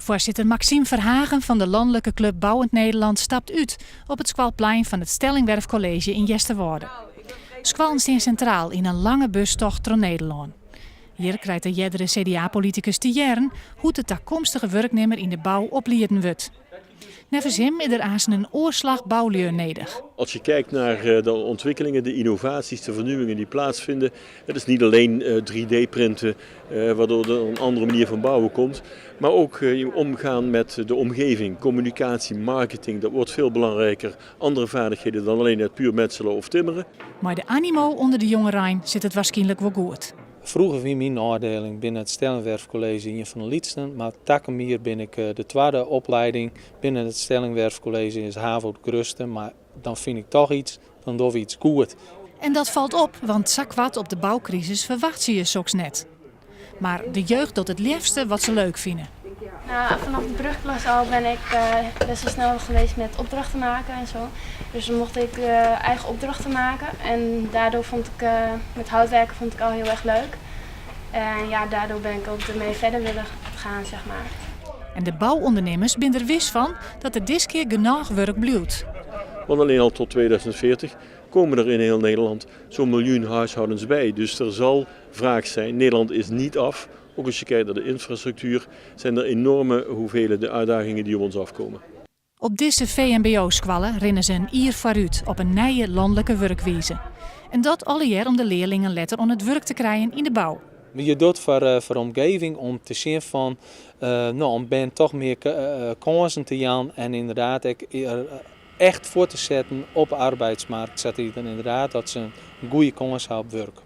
Voorzitter Maxime Verhagen van de landelijke club Bouwend Nederland stapt uit op het Squalplein van het Stellingwerfcollege in Yesterwoude. Squallen staan centraal in een lange bustocht door Nederland. Hier krijgt de jeddere CDA-politicus te jaren hoe de toekomstige werknemer in de bouw opleiden wordt. Nevens hem is er aan een oorslag bouwleur nodig. Als je kijkt naar de ontwikkelingen, de innovaties, de vernieuwingen die plaatsvinden. Het is niet alleen 3D-printen waardoor er een andere manier van bouwen komt. Maar ook omgaan met de omgeving, communicatie, marketing. Dat wordt veel belangrijker. Andere vaardigheden dan alleen het puur metselen of timmeren. Maar de animo onder de jongerein zit het waarschijnlijk wel goed. Vroeger was mijn afdeling binnen het Stellingwerfcollege een van de liedsten, maar takkenmier ben ik de tweede opleiding binnen het Stellingwerfcollege is HAVO het grootste, maar dan vind ik toch iets, dan doen we iets goed. En dat valt op, want zakwat op de bouwcrisis verwacht je soms net. Maar de jeugd doet het liefste wat ze leuk vinden. Nou, vanaf de brugklas al ben ik best wel snel geweest met opdrachten maken en zo. Dus dan mocht ik eigen opdrachten maken en daardoor vond ik met houtwerken vond ik al heel erg leuk. En ja, daardoor ben ik ook ermee verder willen gaan, zeg maar. En de bouwondernemers zijn er wis van dat er dit keer genoeg werk blijft. Want alleen al tot 2040 komen er in heel Nederland zo'n miljoen huishoudens bij. Dus er zal vraag zijn. Nederland is niet af. Ook als je kijkt naar de infrastructuur zijn er enorme hoeveelheden uitdagingen die op ons afkomen. Op deze VMBO-squallen rennen ze een jaar vooruit op een nieuwe landelijke werkwijze. En dat allereer om de leerlingen letter om het werk te krijgen in de bouw. Je doet voor de omgeving om te zien van, om ben toch meer kansen te gaan en inderdaad echt voor te zetten op de arbeidsmarkt. Zet je dan inderdaad dat ze een goede kans hebben op werk.